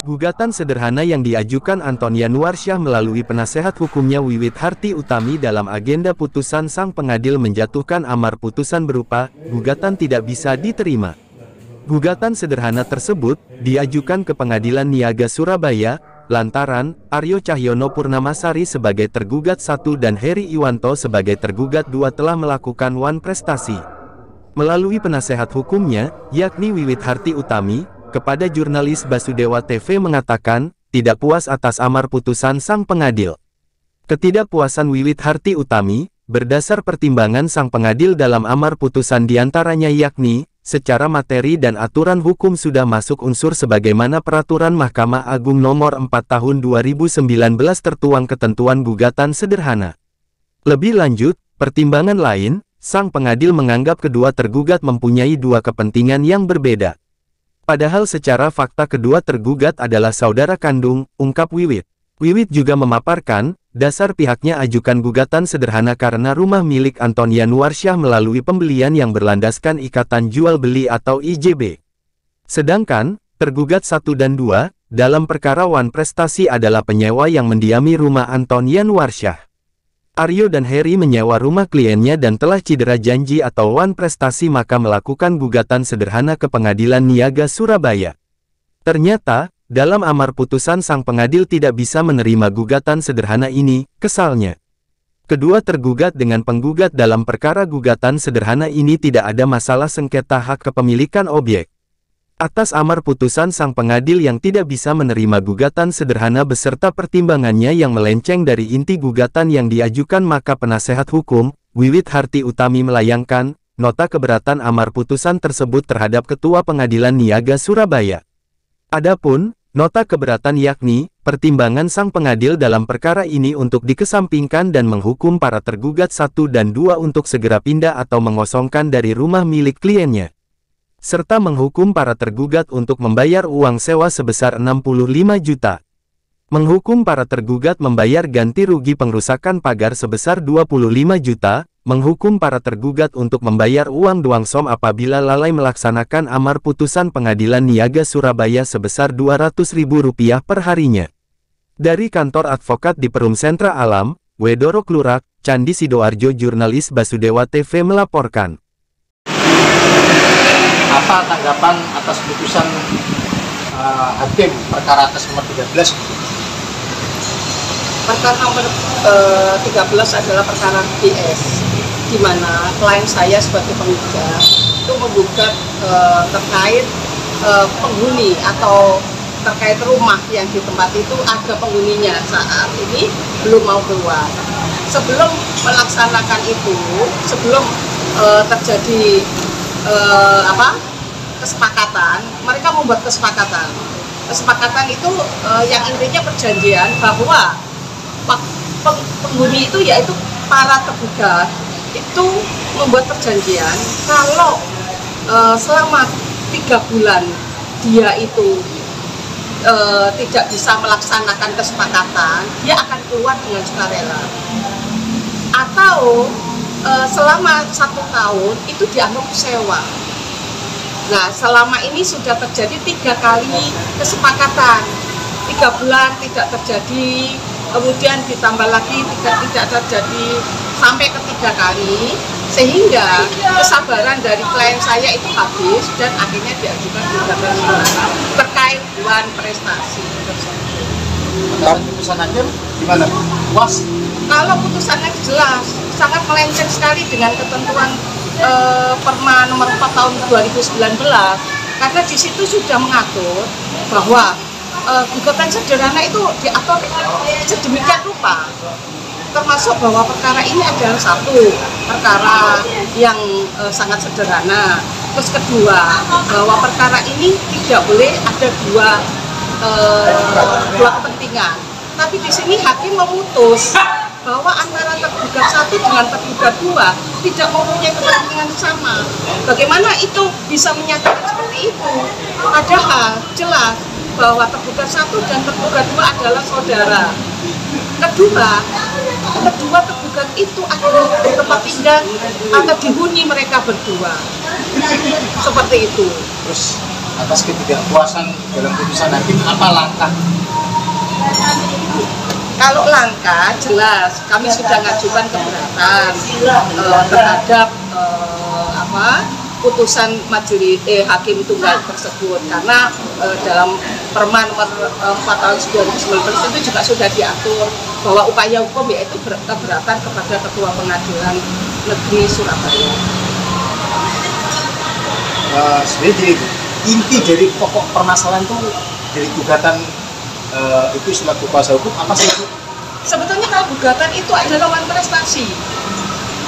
Gugatan sederhana yang diajukan Anton Yanuarsyah melalui penasehat hukumnya Wiwit Harti Utami dalam agenda putusan sang pengadil menjatuhkan amar putusan berupa, gugatan tidak bisa diterima. Gugatan sederhana tersebut, diajukan ke Pengadilan Niaga Surabaya, lantaran, Aryo Cahyono Purnamasari sebagai tergugat 1 dan Heri Iwanto sebagai tergugat 2 telah melakukan wan prestasi. Melalui penasehat hukumnya, yakni Wiwit Harti Utami, kepada jurnalis Basudewa TV mengatakan, tidak puas atas amar putusan sang pengadil. Ketidakpuasan Wiwit Harti Utami, berdasar pertimbangan sang pengadil dalam amar putusan diantaranya yakni, secara materi dan aturan hukum sudah masuk unsur sebagaimana peraturan Mahkamah Agung nomor 4 tahun 2019 tertuang ketentuan gugatan sederhana. Lebih lanjut, pertimbangan lain, sang pengadil menganggap kedua tergugat mempunyai 2 kepentingan yang berbeda. Padahal secara fakta kedua tergugat adalah saudara kandung, ungkap Wiwit. Wiwit juga memaparkan, dasar pihaknya ajukan gugatan sederhana karena rumah milik Anton Yanuarsyah melalui pembelian yang berlandaskan ikatan jual beli atau IJB. Sedangkan, tergugat 1 dan 2, dalam perkara wan prestasi adalah penyewa yang mendiami rumah Anton Yanuarsyah. Aryo dan Heri menyewa rumah kliennya dan telah cedera janji atau wan prestasi maka melakukan gugatan sederhana ke Pengadilan Niaga Surabaya. Ternyata, dalam amar putusan sang pengadil tidak bisa menerima gugatan sederhana ini, kesalnya. Kedua tergugat dengan penggugat dalam perkara gugatan sederhana ini tidak ada masalah sengketa hak kepemilikan objek. Atas amar putusan sang pengadil yang tidak bisa menerima gugatan sederhana beserta pertimbangannya yang melenceng dari inti gugatan yang diajukan maka penasehat hukum, Wiwit Harti Utami melayangkan, nota keberatan amar putusan tersebut terhadap Ketua Pengadilan Niaga Surabaya. Adapun, nota keberatan yakni, pertimbangan sang pengadil dalam perkara ini untuk dikesampingkan dan menghukum para tergugat 1 dan 2 untuk segera pindah atau mengosongkan dari rumah milik kliennya. Serta menghukum para tergugat untuk membayar uang sewa sebesar 65 juta. Menghukum para tergugat membayar ganti rugi pengrusakan pagar sebesar 25 juta, menghukum para tergugat untuk membayar uang duangsom apabila lalai melaksanakan amar putusan Pengadilan Niaga Surabaya sebesar Rp200.000 per harinya. Dari kantor advokat di Perum Sentra Alam, Wedoro Klurak, Candi Sidoarjo jurnalis Basudewa TV melaporkan. Apa tanggapan atas putusan hakim perkara atas nomor 13? Perkara nomor 13 adalah perkara BS, di mana klien saya sebagai penggugat itu menggugat terkait penghuni atau terkait rumah yang di tempat itu ada penghuninya saat ini belum mau keluar. Sebelum melaksanakan itu, sebelum terjadi kesepakatan, mereka membuat kesepakatan. Kesepakatan itu yang intinya perjanjian bahwa penghuni itu yaitu para tergugat itu membuat perjanjian kalau selama 3 bulan dia itu tidak bisa melaksanakan kesepakatan, dia akan keluar dengan sukarela. Atau selama 1 tahun itu dianggap sewa. Nah, selama ini sudah terjadi 3 kali kesepakatan. 3 bulan tidak terjadi, kemudian ditambah lagi tidak terjadi sampai ke 3 kali, sehingga kesabaran dari klien saya itu habis dan akhirnya diajukan gugatan terkait wan prestasi tersebut. Putusan hakim gimana? Puas? Kalau putusannya jelas, sangat melenceng sekali dengan ketentuan Perma nomor 4 tahun 2019, karena di situ sudah mengatur bahwa gugatan sederhana itu diatur sedemikian rupa, termasuk bahwa perkara ini adalah satu perkara yang sangat sederhana. Terus kedua, bahwa perkara ini tidak boleh ada dua kepentingan. Tapi di sini hakim memutus bahwa antara tergugat 1 dengan tergugat 2 tidak mempunyai kepentingan sama. Bagaimana itu bisa menyatakan seperti itu? Padahal jelas bahwa tergugat 1 dan tergugat 2 adalah saudara. Kedua tergugat itu adalah tempat tinggal atau dihuni mereka berdua. Seperti itu. Terus atas ketidakpuasan dalam putusan hakim, apa langkah? Kalau langkah jelas kami sudah ngajukan keberatan terhadap putusan majelis hakim tunggal tersebut, karena dalam Perma nomor 4 tahun 2019 itu juga sudah diatur bahwa upaya hukum yaitu keberatan kepada Ketua Pengadilan Negeri Surabaya. Sebenarnya inti dari pokok permasalahan itu dari gugatan itu selaku kuasa hukum apa sih? Sebetulnya kalau gugatan itu adalah lawan prestasi.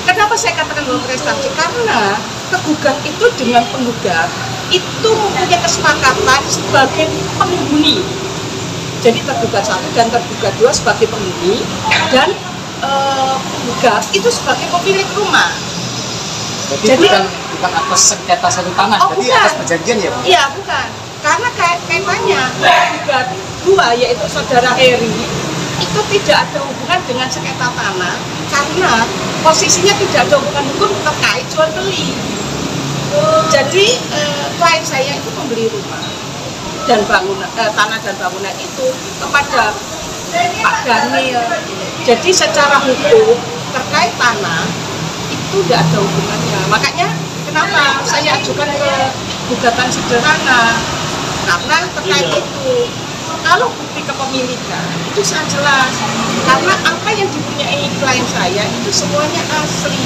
Kenapa saya katakan lawan prestasi? Karena tergugat itu dengan penggugat itu mempunyai kesepakatan sebagai penghuni. Jadi tergugat 1 dan tergugat 2 sebagai penghuni, dan penggugat itu sebagai pemilik rumah. Jadi bukan atas sengketa satu tanah, jadi bukan. atas perjanjian ya, Bu? Iya, bukan. Karena kaitannya tergugat 2 yaitu saudara Heri itu tidak ada hubungan dengan sengketa tanah, karena posisinya tidak ada hubungan hukum terkait jual beli. Jadi klien saya itu membeli rumah dan bangunan, tanah dan bangunan itu kepada Pak Daniel. Jadi secara hukum terkait tanah itu tidak ada hubungannya. Makanya kenapa saya ajukan ke gugatan sederhana, karena terkait itu. Kalau bukti kepemilikan itu sangat jelas, karena apa yang dipunyai klien saya itu semuanya asli,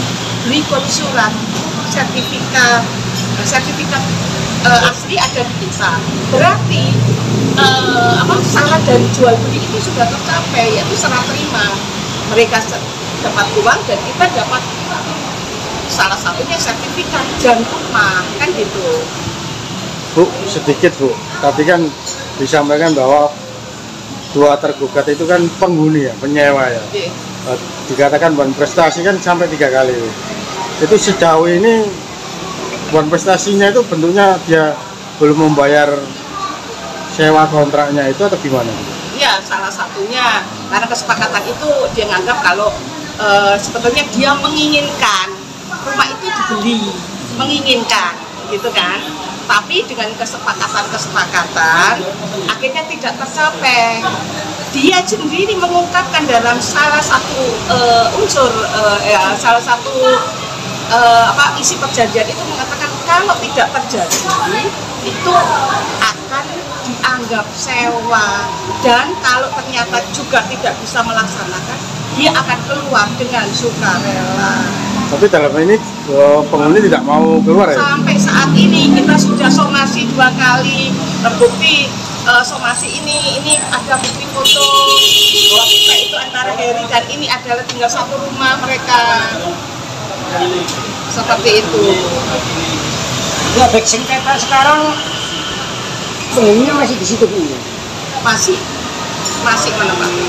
berikut surat sertifikat asli ada di desa. Berarti syarat dari jual beli itu sudah tercapai, yaitu serah terima. Mereka dapat uang dan kita dapat salah satunya sertifikat dan rumah, kan gitu. Bu, sedikit Bu, tadi kan disampaikan bahwa 2 tergugat itu kan penghuni ya, penyewa ya. Oke. Dikatakan bukan prestasi kan sampai 3 kali. Itu sejauh ini bukan prestasinya itu bentuknya dia belum membayar sewa kontraknya itu atau gimana? Ya, salah satunya karena kesepakatan itu dia nganggap kalau sebetulnya dia menginginkan rumah itu dibeli, menginginkan, gitu kan. Tapi dengan kesepakatan akhirnya tidak tercapai. Dia sendiri mengungkapkan dalam salah satu unsur salah satu isi perjanjian itu mengatakan kalau tidak terjadi itu akan dianggap sewa, dan kalau ternyata juga tidak bisa melaksanakan dia akan keluar dengan sukarela. Tapi dalam ini penghuni tidak mau keluar ya? Sampai saat ini kita sudah somasi 2 kali, terbukti somasi ini ada bukti foto bahwa kita itu antara Heri dan ini adalah tinggal satu rumah mereka, seperti itu. Ya, baik sengketa sekarang penghuninya masih di situ Bu? Masih menempati.